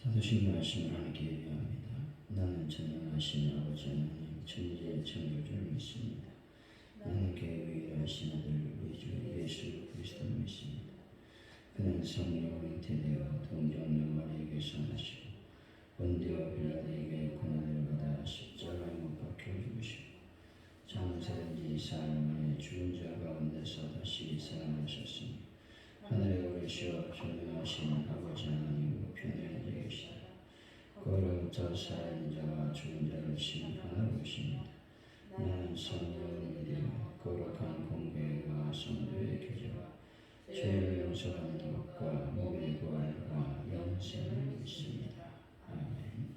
사도신경 하신 하나님께 예배합니다. 나는 전능하신 아버지 하나님 천지의 창조주를 믿습니다. 나는 그의 유일하신 아들 우리 주 예수 그리스도를 믿습니다. 그는 성령으로 잉태되어 동정녀 마리아에게서 나시고 본디오 빌라도에게 고난을 받아 십자가에 못 박혀 죽으시고 장세된 지 사흘 만에 죽은 자 가운데서 다시 살아나셨으니 하늘에 오르시어 전능하신 아버지 하나님 우편에 앉아 계시다. 거룩부터 살아있는 자와 죽은 자를 심판하러 오십니다. 나는 성령을 믿으며 거룩한 공회와 성도의 교제와 죄를 용서하는 것과 몸의 부활과 영생을 믿습니다. 아멘.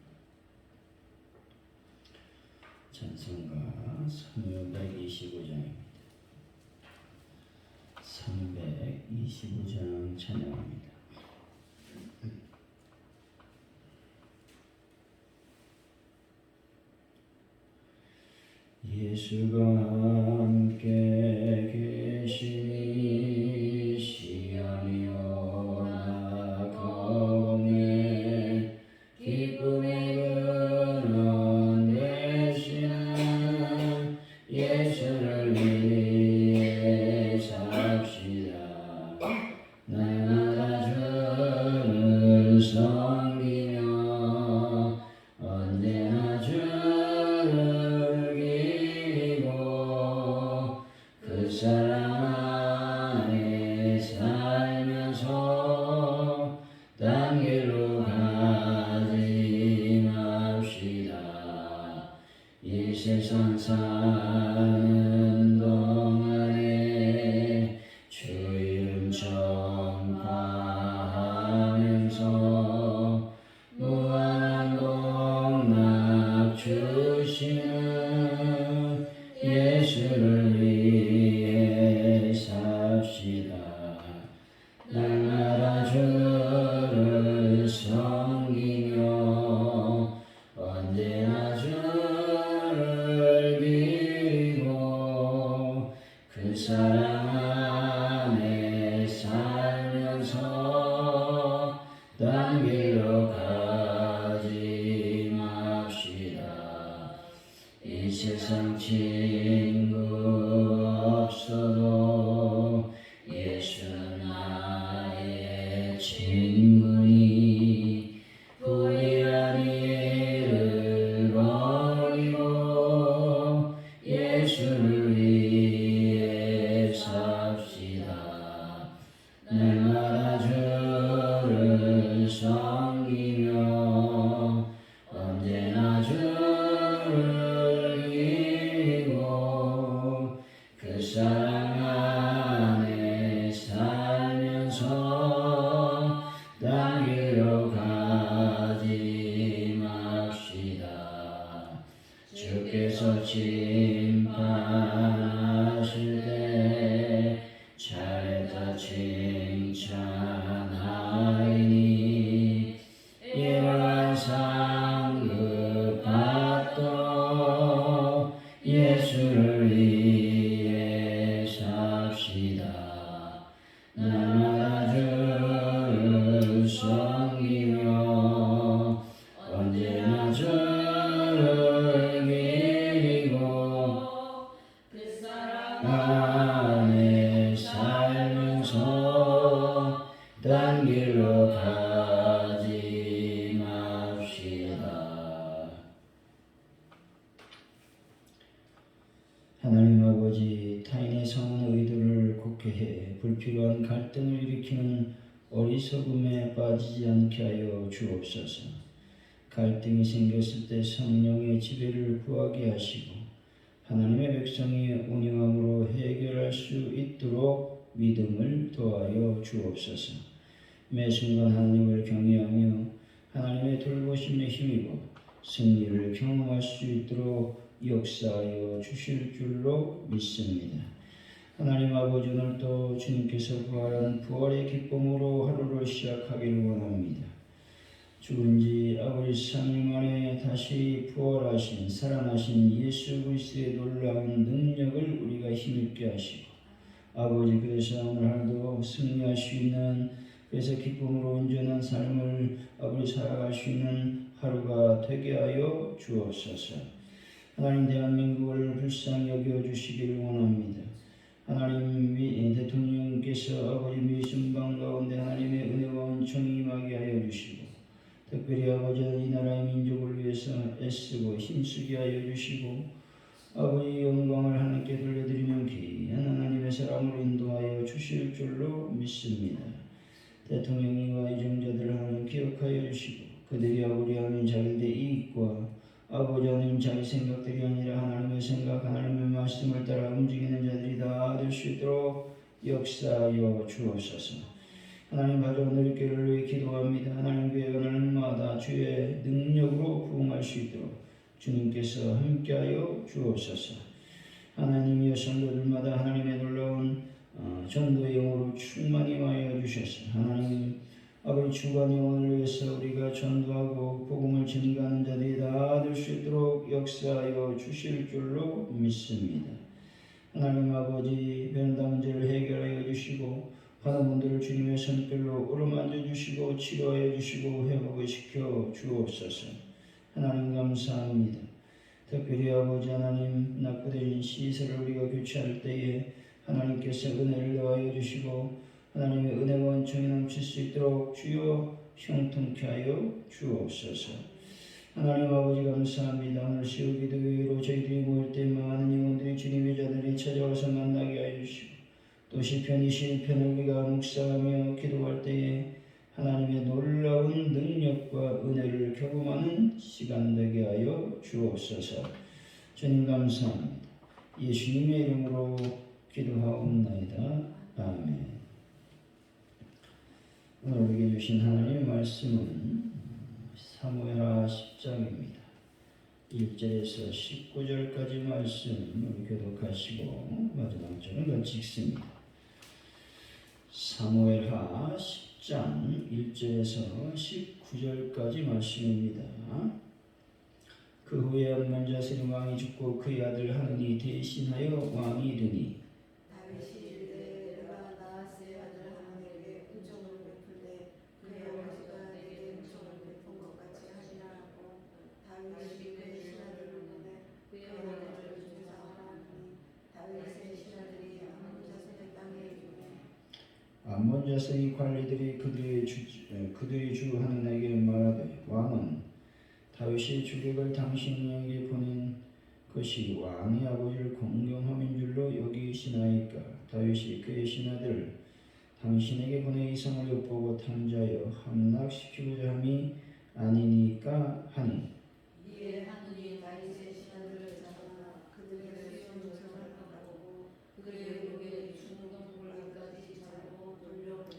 찬송가 325장입니다. 325장 찬양합니다. 예수가 함께 계시니 시험이 오나 겁내 기쁨의 근원 되시는 예수를 위해 삽시다. 날마다 주를 섬기며 언제나 주를 기리고 그 사랑 안에 살면서 딴 길로 가지 맙시다. 이 세상 사는 동안에 주 이름 전파하면서 무한한 복락 주시는 예수를 위해 삽시다. 날마다 주를 섬기며 언제나 주를 기리고 그 사랑 안에 살면서 딴 길로 가지 맙시다. 이 세상 친구 없어도 예수는 나의 친구니 불의한 일을 버리고 예수를 위해 삽시다. 날마다 주를 섬기며 언제나 주를 기리고 그 사랑 안에 살면서 딴 길로 가지 맙시다. 주께서 심판하실 때 잘했다 칭찬하리니 이러한 상급 받도록 예수를 위해 삽시다. 날마다 주를 섬기며 언제나 주를 기리고 그 사랑 안에 살면서 딴 길로 가지 맙시다. 하나님 아버지, 타인의 성한 의도를 곡해해 불필요한 갈등을 일으키는 어리석음에 빠지지 않게 하여 주옵소서. 갈등이 생겼을 때 성령의 지배를 구하게 하시고 하나님의 백성이 온유함으로 해결할 수 있도록 믿음을 더하여 주옵소서. 매 순간 하나님을 경외하며 하나님의 돌보심에 힘입어 승리를 경험할 수 있도록 역사하여 주실 줄로 믿습니다. 하나님 아버지, 오늘도 주님께서 부활한 부활의 기쁨으로 하루를 시작하기를 원합니다. 죽은 지 아버지 3일 만에 다시 부활하신 살아나신 예수 그리스도의 놀라운 능력을 우리가 힘있게 하시고 아버지, 그래서 오늘 하루도 승리할 수 있는 그래서 기쁨으로 온전한 삶을 우리를 아버지 살아갈 수 있는 하루가 되게 하여 주옵소서. 하나님 대한민국을 불쌍히 여겨주시기를 원합니다. 하나님 대통령께서 아버지 미신방 가운데 하나님의 은혜와 은총이 임하게 하여 주시고 특별히 아버지 이 나라의 민족을 위해서 애쓰고 힘쓰게 하여 주시고 아버지 영광을 하나님께 돌려드리는 귀한 하나님의 사랑으로 인도하여 주실 줄로 믿습니다. 대통령이와 이정자들을 하나님 기억하여 주시고 그들이 아버지 하나님 자기들의 이익과 아버지 하나님 자기 생각들이 아니라 하나님의 생각 하나님의 말씀을 따라 움직이는 자들이 다 될 수 있도록 역사하여 주옵소서. 하나님 가족 오늘교회를 위해 기도합니다. 하나님 교회가 날마다 주의 능력으로 부흥할 수 있도록 주님께서 함께하여 주옵소서. 하나님이여 성도들마다 하나님의 놀라운 전도의 영으로 충만히 하여 주셔서 하나님 아버지 주간 영혼을 위해서 우리가 전도하고 복음을 전가하는 자들이 다 될 수 있도록 역사하여 주실 줄로 믿습니다. 하나님 아버지 베란다 문제를 해결하여 주시고 하는 분들을 주님의 손길로 어루만져 주시고 치료하여 주시고 회복을 시켜 주옵소서. 하나님 감사합니다. 특별히 아버지 하나님 낙후된 시설을 우리가 교체할 때에 하나님께서 은혜를 더하여 주시고 하나님의 은혜와 은총이 넘칠 수 있도록 주여 형통케 하여 주옵소서. 하나님 아버지 감사합니다. 오늘 시우 기도회로 저희들이 모일 때 많은 영혼들이 주님의 자들이 찾아와서 만나게 하여 주시고 또 시편 21편을 우리가 묵상하며 기도할 때에 하나님의 놀라운 능력과 은혜를 경험하는 시간 되게 하여 주옵소서. 주님 감사합니다. 예수님의 이름으로 기도하옵나이다. 아멘. 오늘 우리에게 주신 하나님의 말씀은 사무엘하 10장입니다. 1절에서 19절까지 말씀 우리 교독하시고 마지막 절은 같이 읽습니다. 사무엘하 10장 1절에서 19절까지 말씀입니다. 그 후에 암몬 자세는 왕이 죽고 그의 아들 하느니 대신하여 왕이 되니 다윗이 이르되 내가 나하스의 아들 하나님에게 은총을 베풀되 그의 아버지가 내게 은총을 베푼 것 같이 하시라 하고 다윗이 그의 신하들을 보내 그의 아들을 중상하니 다윗의 신하들이 암몬 자손의 땅에 이르매 암몬 자손의 관리들이 그들이 주 하느님에게 말하되 왕은 다윗이 주객을 당신에게 보낸 것이 왕의 아버지를 공경함인 줄로 여기시나이까. 다윗이 그의 신하들 당신에게 보내 이성을 엿보고 탐지하여 함락시키고자 함이 아니니까 하니 이에 하느니 다윗의 신하들을 잡아 그들의 수용 조상을 바라보고 그들의 목에 중동굴까지 잡고 돌려보니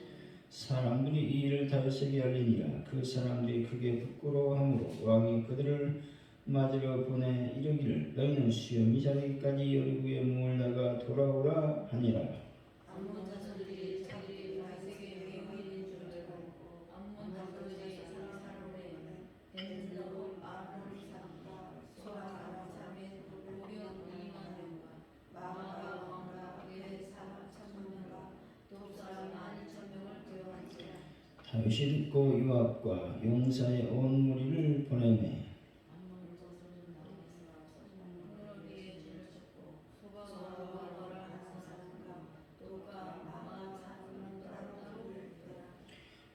사람들이 이 일을 다윗에게 알리니라. 그 사람들이 크게 부끄러워하므로 왕이 그들을 맞으러 보내 이르기를 너희는 수염이 자라기까지 여리고의 문을 나가 돌아오라 하니라. 암몬 자손들이 자기들이 다윗에게 외국인인 줄 알고 암몬 자손들이 사람을 벤즈로 아르사과 소라 아람사의 고병 2만 명과 마아가 왕과 그의 사람 1,000명과 독사람 12,000명을 데려간지라. 다윗이 듣고 요압과 용사의 온 무리를 보내매 암몬 자손은 다윗을 위에 진을 쳤고 소바와 와라 하는 사람과 독과 마아 사람은 따로 물리더라.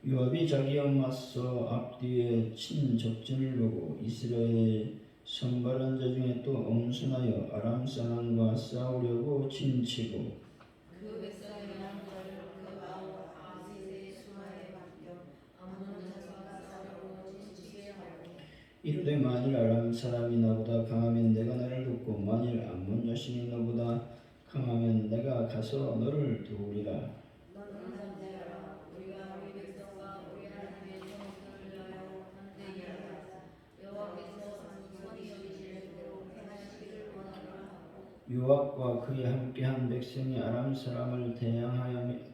요압이 자기와 맞서 앞뒤에 친 적진을 보고 이스라엘 선발한 자 중에 또 엄선하여 아람 사람과 싸우려고 진치고 그 백성의 남자를 그 아우 아지의 수하에 맡겨 암몬 자손과 싸우려고 진치게 하고 이르되 만일 아람 사람이 나보다 강하면 내가 너를 돕고 만일 암몬 자신이 너보다 강하면 내가 가서 너를 도우리라. 너는 담대하라. 우리가 우리 백성과 우리 하나님의 성읍들을 위하여 담대히 하자. 여호와께서 선히 여기실 대로 행하시기를 원하노라 하고 요압과 그에 함께한 백성이 아람 사람을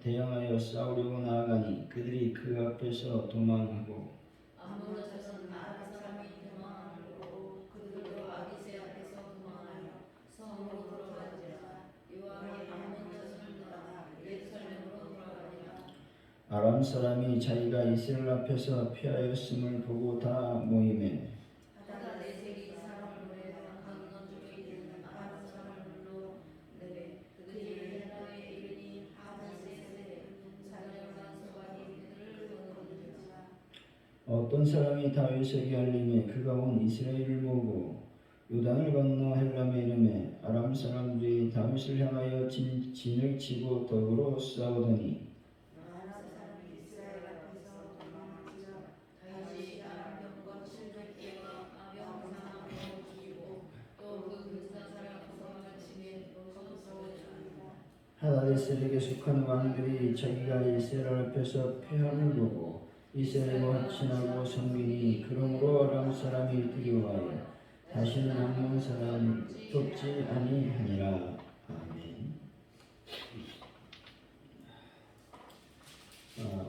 대항하여 싸우려고 나아가니 그들이 그 앞에서 도망하고 암몬 자손 아람 사람이 도망하고 그들도 아비새 앞에서 도망하여 성으로 들어가니라. 요압이 암몬 자손을 따라 예루살렘으로 돌아가니라. 아람 사람이 자기가 이스라엘 앞에서 피하였음을 보고 다 모이매 하다네셀이 사람을 보내 강너 쪽에 있는 아람 사람을 불러내매 그들이 헤라에 이르니 하다네셀에 사령관 소박이 그들을 거느리자. 어떤 사람이 다윗에게 알림에 그가 온 이스라엘을 모으고 요단을 건너 헬람에 이르매 아람 사람들이 다윗을 향하여 진을 치고 더불어 싸우더니 아람 사람이 이스라엘 앞에서 도망하자. 다윗이 아람 병거 700개와 명상함을 죽이고 또 그 근사 사람 소박을 치매 거기서 죽이라. 하다데셀에게 속한 왕들이 자기가 이스라엘 앞에서 패함을 보고 이스라엘과 합친하고 섬기니 그러므로 아람 사람이 두려워하여 다시는 암몬 사람 돕지 아니하니라. 아멘.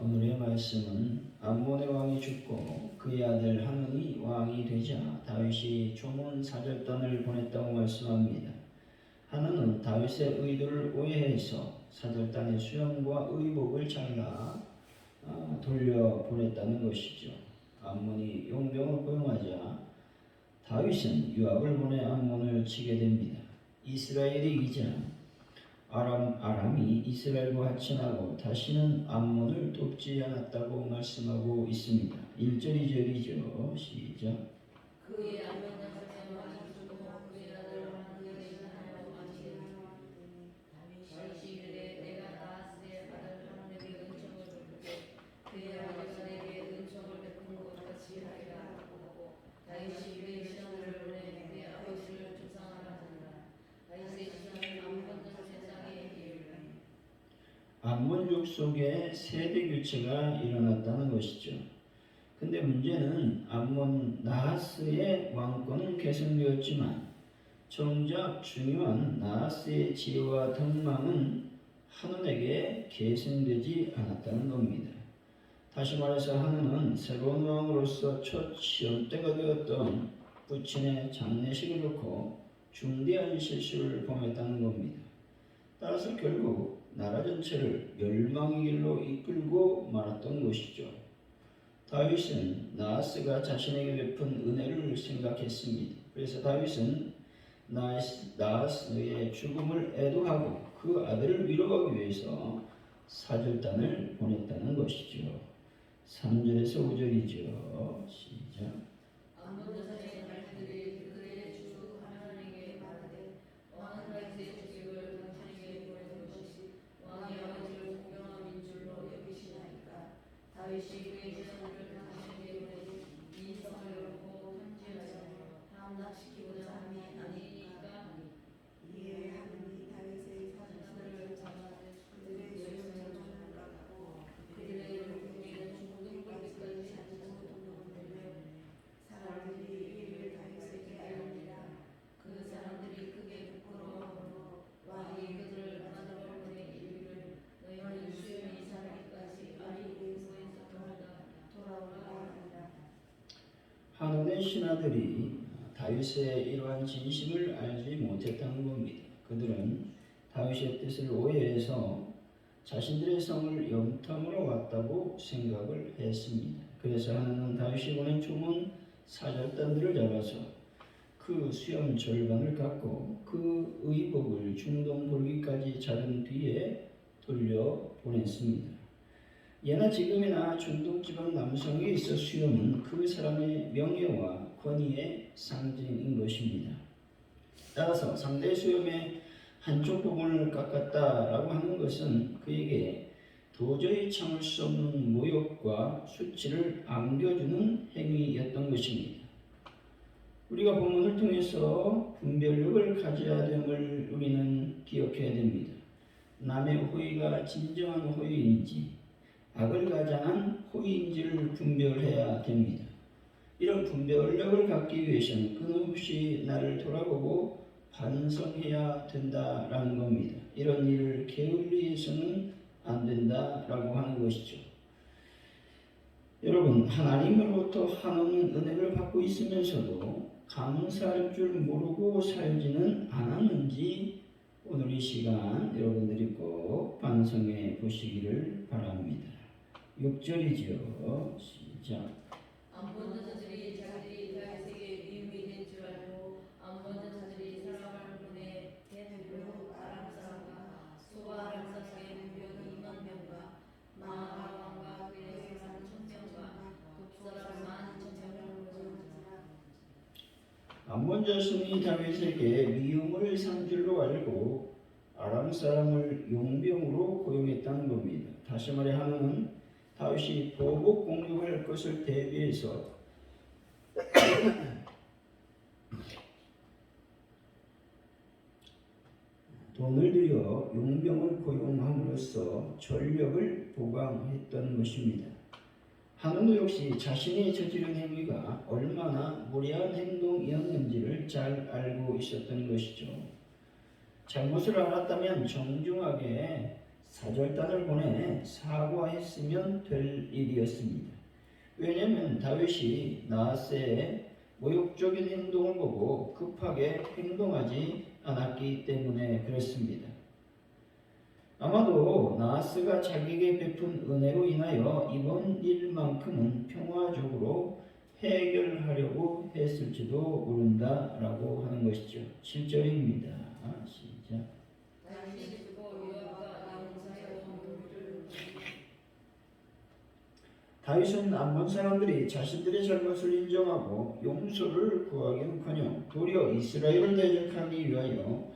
오늘의 말씀은 암몬의 왕이 죽고 그의 아들 하논이 왕이 되자 다윗이 조문 사절단을 보냈다고 말씀합니다. 하논은 다윗의 의도를 오해해서 사절단의 수염과 의복을 잘라 돌려보냈다는 것이죠. 암몬이 용병을 고용하자 다윗은 요압을 보내 암몬을 치게 됩니다. 이스라엘이 이기자 아람이 이스라엘과 합친하고 다시는 암몬을 돕지 않았다고 말씀하고 있습니다. 1절 2절이죠. 시작. 그의 아버지는 죽고 그의 아들 하나님의 하나님을 아시는 다윗이 이르되 내가 나하스의 아들 하나님의 은총을 베풀되 그의 아버지가 내게 은총을 베푼 것 같이 하리라 하고 다윗이 그의 신하들을 보내 그의 아버지를 조상하라. 다윗의 신하는 암몬 전 세상에 이르되 암몬족 속에 세대 교체가 일어났다는 것이죠. 근데 문제는 암몬 나하스의 왕권은 계승되었지만 정작 중요한 나하스의 지혜와 덕망은 하논에게 계승되지 않았다는 겁니다. 다시 말해서 하논은 새로운 왕으로서 첫 시험대가 되었던 부친의 장례식을 놓고 중대한 실수를 범했다는 겁니다. 따라서 결국 나라 전체를 멸망의 길로 이끌고 말았던 것이죠. 다윗은 나하스가 자신에게 베푼 은혜를 생각했습니다. 그래서 다윗은 나하스의 죽음을 애도하고 그 아들을 위로하기 위해서 사절단을 보냈다는 것이죠. 3절에서 5절이죠. 시작. 암몬 전사의 말들이 그들의 주 하나님에게 말하되 왕은 다윗의 주직을 당신에게 보낸 것이 왕의 아버지를 공경한 민줄로 여기시나이까. 다윗이 그의 신하들을 당신에게 보내니 이 성을 열고 편지하여 함락시키고자 함이 아니니까. 이에 하나님이 다윗의 사신들을 잡아 그들의 수염을 깎고 그들의 얼굴에는 중등불까지 잔치고 돌려 사람들이 이를 다윗에게 알리니라. 그 사람들이 크게 부끄러워하므로 왕이 그들을 나더러 보내 이르기를 너희는 수염이 자라기까지 아리고에서 돌아오라 하니라. 하논의 신하들이 다윗의 이러한 진심을 알지 못했다는 겁니다. 그들은 다윗의 뜻을 오해해서 자신들의 성을 염탐으로 왔다고 생각을 했습니다. 그래서 하나는 다윗이 보낸 조문 사절단들을 잡아서 그 수염 절반을 깎고 그 의복을 중동 볼기까지 자른 뒤에 돌려보냈습니다. 예나 지금이나 중동 지방 남성에 있어 수염은 그 사람의 명예와 권위의 상징인 것입니다. 따라서 상대의 수염의 한쪽 부분을 깎았다라고 하는 것은 그에게 도저히 참을 수 없는 모욕과 수치를 안겨주는 행위였던 것입니다. 우리가 본문을 통해서 분별력을 가져야 됨을 우리는 기억해야 됩니다. 남의 호의가 진정한 호의인지 악을 가장한 호의인지를 분별해야 됩니다. 이런 분별력을 갖기 위해서는 끊임없이 나를 돌아보고 반성해야 된다라는 겁니다. 이런 일을 게을리해서는 안 된다라고 하는 것이죠. 여러분, 하나님으로부터 하나님은 은혜를 받고 있으면서도 감사할 줄 모르고 살지는 않았는지 오늘 이 시간 여러분들이 꼭 반성해 보시기를 바랍니다. 6절이죠. 시작. 안 보는 자들이 자기들이 다윗에게 미움이 된 줄 알고 안 보는 자들이 사람을 보내 벳블로 아람 사람과 소바 아람 사람의 무병 2만 명과 마아가 왕과 그의 사람 1,000명과 북사람 11,000명을 보내니라. 암몬 자손이 다윗에게 미움을 산 줄로 알고 아람 사람을 용병으로 고용했다는 겁니다. 다시 말해 하나님은 다윗이 보복 공격할 것을 대비해서 돈을 들여 용병을 고용함으로써 전력을 보강했던 것입니다. 하나도 역시 자신이 저지른 행위가 얼마나 무례한 행동이었는지를 잘 알고 있었던 것이죠. 잘못을 알았다면 정중하게 사절단을 보내 사과했으면 될 일이었습니다. 왜냐하면 다윗이 나하세의 모욕적인 행동을 보고 급하게 행동하지 않았기 때문에 그렇습니다. 아마도 나하스가 자기에게 베푼 은혜로 인하여 이번 일만큼은 평화적으로 해결하려고 했을지도 모른다라고 하는 것이죠. 7절입니다. 시작. 다윗이 죽고 요압과 용사의 공격을 다윗은 암몬 사람들이 자신들의 잘못을 인정하고 용서를 구하기는커녕 도리어 이스라엘을 대적하기 위하여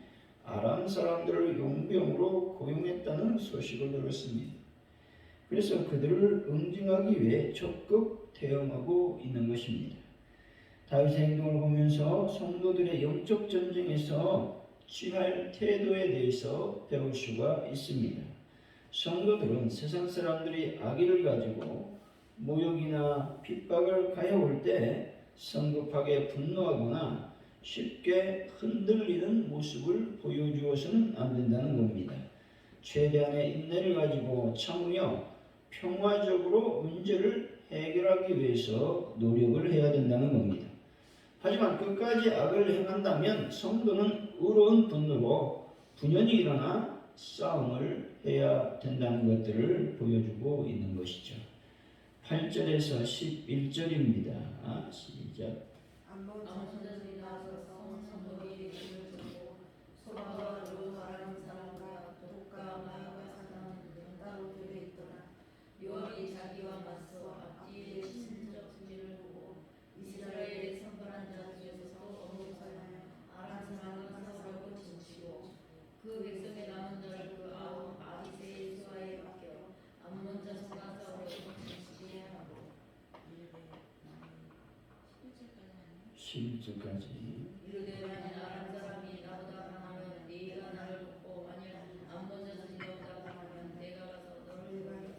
아람 사람들을 용병으로 고용했다는 소식을 들었습니다. 그래서 그들을 응징하기 위해 적극 대응하고 있는 것입니다. 다윗의 행동을 보면서 성도들의 영적 전쟁에서 취할 태도에 대해서 배울 수가 있습니다. 성도들은 세상 사람들이 악의를 가지고 모욕이나 핍박을 가해올 때 성급하게 분노하거나 쉽게 흔들리는 모습을 보여주어서는 안 된다는 겁니다. 최대한의 인내를 가지고 참으며 평화적으로 문제를 해결하기 위해서 노력을 해야 된다는 겁니다. 하지만 끝까지 악을 행한다면 성도는 의로운 분노로 분연히 일어나 싸움을 해야 된다는 것들을 보여주고 있는 것이죠. 8절에서 11절입니다. 시작. 암몬 자손들이 나서서 성도들이 길을 쫓고 소바와 루 아람 사람과 독과 마아가 사람은 따로 들여 있더라. 요압이 자기와 맞서 앞뒤에 신적 승리를 보고 이스라엘의 선발한 자 중에서도 언급하여 아람 사람은 사울을 진치고 그 백성의 남은 자를 그 아우 아비새의 수하에 맡겨 암몬 자손과 사울을 진치게 하고 11절까지. 이르되 만일 아람 사람이 나보다 강하면 네가 나를 돕고 만일 암몬 자손이 너보다 강하면 내가 가서 너를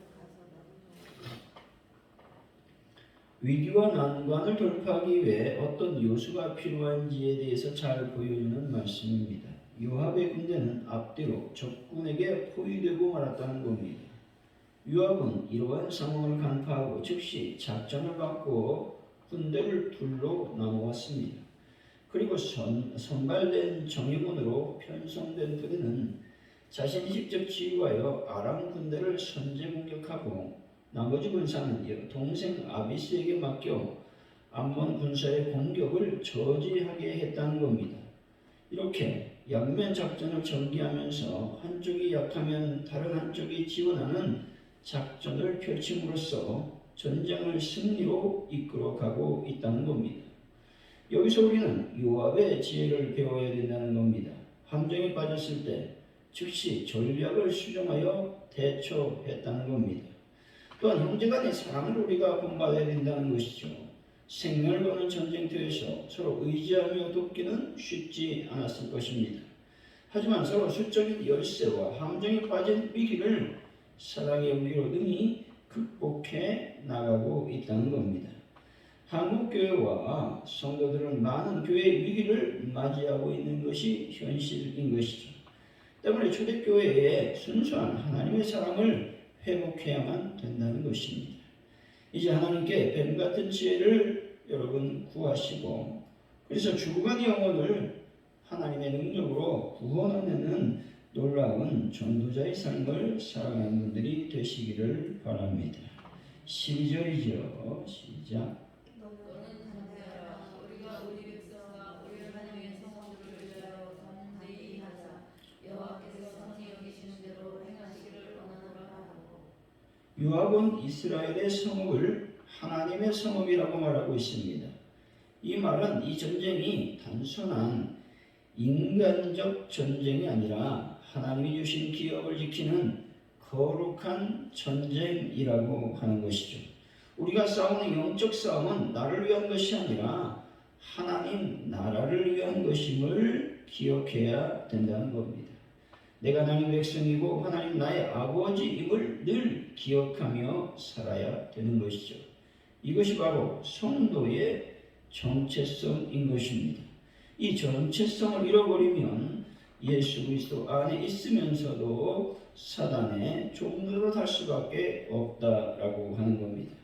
위기와 난관을 돌파하기 위해 어떤 요소가 필요한지에 대해서 잘 보여주는 말씀입니다. 요압의 군대는 앞뒤로 적군에게 포위되고 말았다는 겁니다. 요압은 이러한 상황을 간파하고 즉시 작전을 바꾸어 군대를 둘로 나누었습니다. 그리고 선발된 정예군으로 편성된 부대는 자신이 직접 지휘하여 아람 군대를 선제 공격하고 나머지 군사는 동생 아비스에게 맡겨 암몬 군사의 공격을 저지하게 했다는 겁니다. 이렇게 양면 작전을 전개하면서 한쪽이 약하면 다른 한쪽이 지원하는 작전을 펼침으로써 전쟁을 승리로 이끌어가고 있다는 겁니다. 여기서 우리는 요압의 지혜를 배워야 된다는 겁니다. 함정에 빠졌을 때 즉시 전략을 수정하여 대처했다는 겁니다. 또한 형제간의 사랑을 우리가 본받아야 된다는 것이죠. 생명을 거는 전쟁터에서 서로 의지하며 돕기는 쉽지 않았을 것입니다. 하지만 서로 수적인 열세와 함정에 빠진 위기를 사랑의 용기로 능히 극복해 나가고 있다는 겁니다. 한국교회와 성도들은 많은 교회의 위기를 맞이하고 있는 것이 현실인 것이죠. 때문에 초대교회의 순수한 하나님의 사랑을 회복해야만 된다는 것입니다. 이제 하나님께 뱀같은 지혜를 여러분 구하시고 그래서 죽어간 영혼을 하나님의 능력으로 구원하는 놀라운 전도자의 삶을 살아가는 분들이 되시기를 바랍니다. 12절이죠. 시작. 너는 담대하라. 우리가 우리 백성과 우리 하나님의 성도들을 위하여 담대히 하자. 여호와께서 선히 여기시는 대로 행하시기를 원하노라 하고. 요압은 이스라엘의 성읍을 하나님의 성읍이라고 말하고 있습니다. 이 말은 이 전쟁이 단순한 인간적 전쟁이 아니라 하나님이 주신 기업을 지키는 거룩한 전쟁이라고 하는 것이죠. 우리가 싸우는 영적 싸움은 나를 위한 것이 아니라 하나님 나라를 위한 것임을 기억해야 된다는 겁니다. 내가 하나님 백성이고 하나님 나의 아버지임을 늘 기억하며 살아야 되는 것이죠. 이것이 바로 성도의 정체성인 것입니다. 이 정체성을 잃어버리면 예수 그리스도 안에 있으면서도 사단의 종로로 달 수밖에 없다라고 하는 겁니다.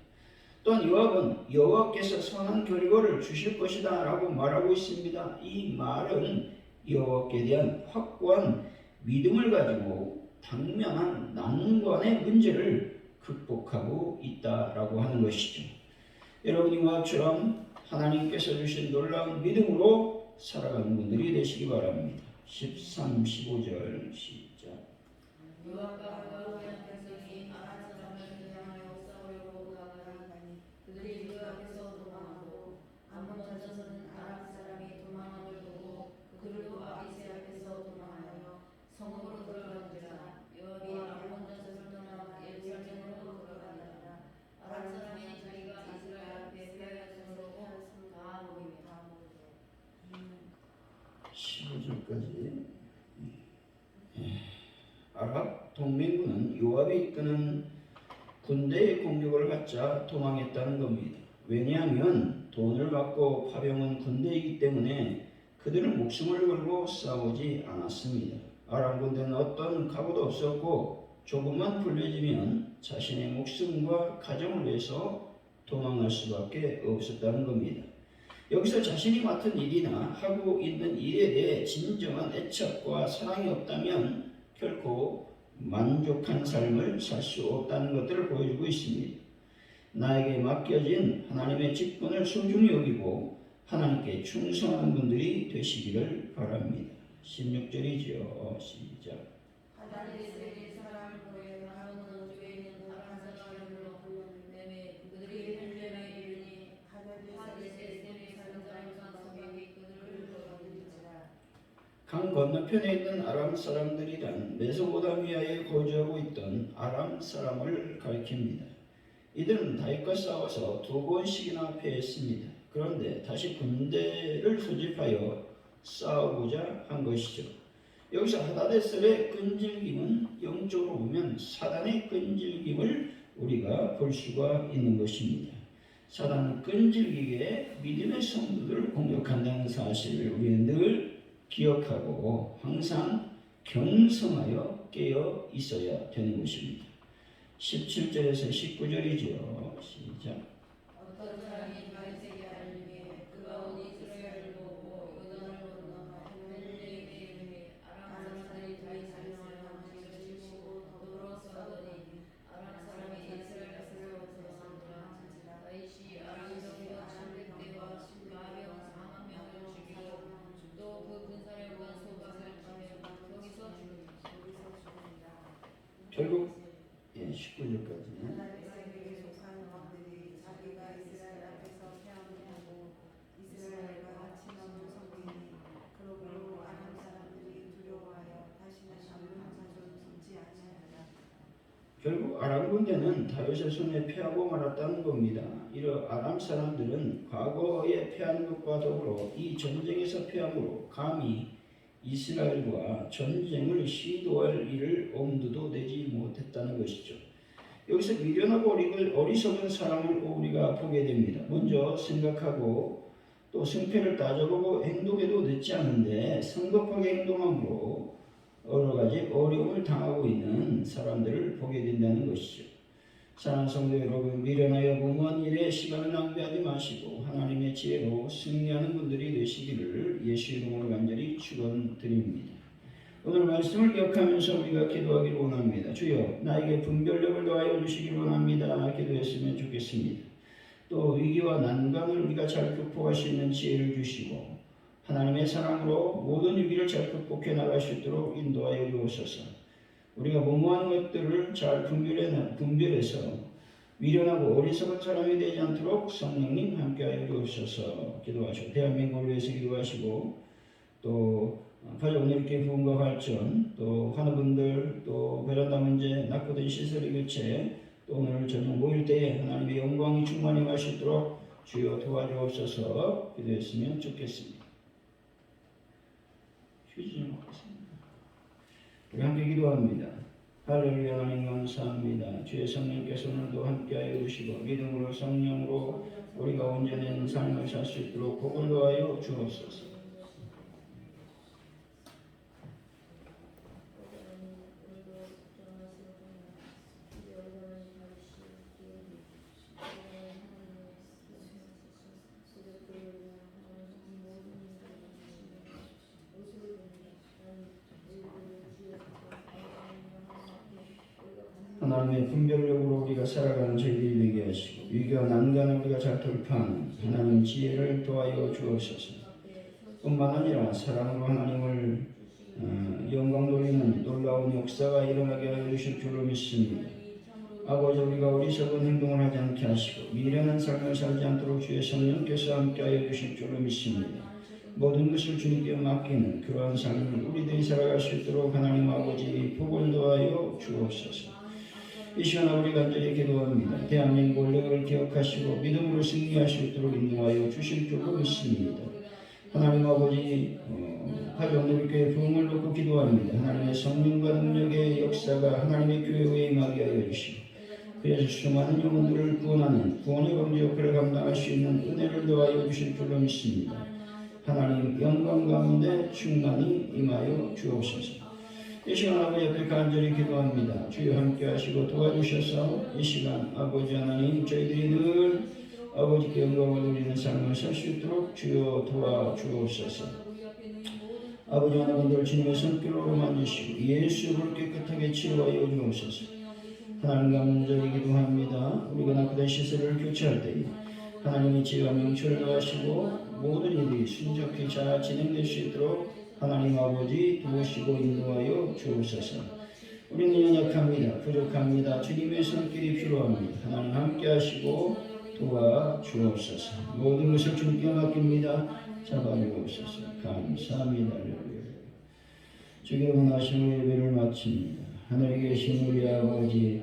또한 요압은 여호와께서 선한 결과를 주실 것이다 라고 말하고 있습니다. 이 말은 여호와께 대한 확고한 믿음을 가지고 당면한 난관의 문제를 극복하고 있다라고 하는 것이죠. 여러분 요압처럼 하나님께서 주신 놀라운 믿음으로 살아가는 분들이 되시기 바랍니다. 13, 15절 시작. 요압과 그의 백성이 아람 사람을 향하여 싸우려고 나가니 그들이 그 앞에서 도망하고 암몬 전사는 아람 사람이 도망함을 보고 그들도 아비새 앞에서 도망하여 성읍으로 들어가니라. 요압이 암몬 전사를 떠나 예루살렘으로 돌아가니라. 아람 사람이 자기가 이스라엘 앞에 패하였으므로 다 모이며 15절까지. 아랍 동맹군은 요압이 이끄는 군대의 공격을 받자 도망했다는 겁니다. 왜냐하면 돈을 받고 파병한 군대이기 때문에 그들은 목숨을 걸고 싸우지 않았습니다. 아람 군대는 어떤 각오도 없었고 조금만 불리해지면 자신의 목숨과 가정을 위해서 도망할 수밖에 없었다는 겁니다. 여기서 자신이 맡은 일이나 하고 있는 일에 대해 진정한 애착과 사랑이 없다면 결코 만족한 삶을 살 수 없다는 것들을 보여주고 있습니다. 나에게 맡겨진 하나님의 직분을 소중히 여기고 하나님께 충성하는 분들이 되시기를 바랍니다. 16절이죠. 시작. 하다데스의 사람을 보내 가로는 우주에 있는 아람 사람을 불러내매 그들이 벨렘에 이르니 하다데스의 사는 사람과 성벽이 그들을 불러들이니라. 강 건너편에 있는 아람 사람들이란 메소포타미아에 거주하고 있던 아람 사람을 가리킵니다. 이들은 다윗과 싸워서 2번씩이나 패했습니다. 그런데 다시 군대를 소집하여 싸우고자 한 것이죠. 여기서 하다데셀의 끈질김은 영적으로 보면 사단의 끈질김을 우리가 볼 수가 있는 것입니다. 사단은 끈질기게 믿음의 성도들을 공격한다는 사실을 우리는 늘 기억하고 항상 경성하여 깨어 있어야 되는 것입니다. 17절에서 19절이죠. 시작. 어떤 사람이 다윗에게 알리기에 그가 온 이스라엘을 보고 요단을 건너 벨렘에 이르니 아람 사람들이 다윗을 사용하여 치고 더불어 싸우더니 아람 사람이 이스라엘 앞에서 도망하니라. 다윗이 아람 병과 700대와 마병 4만 명을 죽이고 또 그 군사력과 소박을 치며 거기서 죽습니다. 결국 19절까지. 하다데스에게 속한 왕들이 자기가 이스라엘 앞에서 패함을 보고 이스라엘과 같이 넘는 성민이 그러므로 아람 사람들이 두려워하여 다시는 남는 자손 섬지 아니하니라. 결국 아람 군대는 다윗의 손에 패하고 말았다는 겁니다. 이러 아람 사람들은 과거에 패한 것과 더불어 이 전쟁에서 패함으로 감히 이스라엘과 전쟁을 시도할 일을 엄두도 내지 못했다는 것이죠. 여기서 미련하고 어리석은 사람을 우리가 보게 됩니다. 먼저 생각하고 또 승패를 따져보고 행동해도 늦지 않은데 성급하게 행동함으로 여러 가지 어려움을 당하고 있는 사람들을 보게 된다는 것이죠. 사랑하는 성도 여러분, 미련하여 무모한 일에 시간을 낭비하지 마시고 하나님의 지혜로 승리하는 분들이 되시기를 예수 이름으로 간절히 축원드립니다. 오늘 말씀을 기억하면서 우리가 기도하기를 원합니다. 주여 나에게 분별력을 더하여 주시기를 원합니다. 기도했으면 좋겠습니다. 또 위기와 난관을 우리가 잘 극복할 수 있는 지혜를 주시고 하나님의 사랑으로 모든 위기를 잘 극복해 나갈 수 있도록 인도하여 주옵소서. 우리가 무모한 것들을 잘 분별해서 미련하고 어리석은 사람이 되지 않도록 성령님 함께하여 주옵소서. 기도하시고 대한민국을 위해서 기도하시고 또 가족 오늘께 부흥과 발전, 또 환우분들, 또 베란다 문제, 낙후된 시설의 교체, 또 오늘 저녁 모일 때에 하나님의 영광이 충만히 갈 수 있도록 주여 도와주옵소서. 기도했으면 좋겠습니다. 휴지 좀 하겠습니다. 우리 함께 기도합니다. 할렐루야. 하나님 감사합니다. 주의 성령께서 오늘도 함께하여 주시고 믿음으로 성령으로 우리가 온전한 삶을 살 수 있도록 복을 더하여 주옵소서. 하나님의 분별력으로 우리가 살아가는 저희들이 되게 하시고 위기와 난관을 우리가 잘 돌파하는 하나님 지혜를 도와여 주옵소서. 뿐만 아니라 사랑으로 하나님을 영광 돌리는 놀라운 역사가 일어나게 하여 주실 줄로 믿습니다. 아버지 우리가 어리석은 행동을 하지 않게 하시고 미련한 삶을 살지 않도록 주의 성령께서 함께하여 주실 줄로 믿습니다. 모든 것을 주님께 맡기는 그러한 삶을 우리들이 살아갈 수 있도록 하나님 아버지 복을 더하여 주옵소서. 이 시간 우리 간절히 기도합니다. 대한민국 원력을 기억하시고 믿음으로 승리할 수 있도록 인도하여 주실 줄로 믿습니다. 하나님 아버지 가족 오늘교회 부흥을 놓고 기도합니다. 하나님의 성령과 능력의 역사가 하나님의 교회에 임하게 하여 주시고 그래서 수많은 영혼들을 구원하는 구원의 범죄 역할을 감당할 수 있는 은혜를 더하여 주실 줄로 믿습니다. 하나님 영광 가운데 충만히 임하여 주옵소서. 이 시간 아버지 앞에 간절히 기도합니다. 주여 함께 하시고 도와주셔서 이 시간 아버지 하나님 저희들이 늘 아버지께 영광을 돌리는 삶을 살 수 있도록 주여 도와주옵소서. 아버지 하나님들 주님의 손길로 만지시고 예수를 깨끗하게 치유하여 주옵소서. 하나님 간절히 기도합니다. 우리가 낙후된 시설을 교체할 때에 하나님의 지혜와 명철을 더하시고 모든 일이 순적히 잘 진행될 수 있도록 하나님 아버지 도우시고 인도하여 주옵소서. 우리는 연약합니다. 부족합니다. 주님의 손길이 필요합니다. 하나님 함께 하시고 도와주옵소서. 모든 것을 주님께 맡깁니다. 잡아주옵소서. 감사합니다. 주기로 원하시는 예배를 마칩니다. 하늘에 계신 우리 아버지,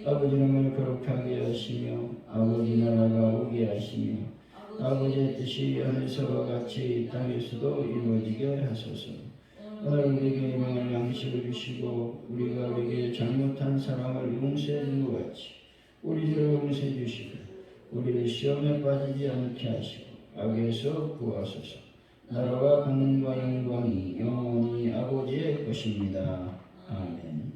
아버지 이름을 거룩하게 하시며 아버지 나라가 오게 하시며 아버지의 뜻이 하늘에서와 같이 이 땅에서도 이루어지게 하소서. 오늘 우리에게 일용할 양식을 주시고 우리가 우리에게 잘못한 사람을 용서해 준 것 같이 우리를 용서해 주시고 우리를 시험에 빠지지 않게 하시고 악에서 구하소서. 나라와 권능과 영광이 영원히 아버지의 것입니다. 아멘.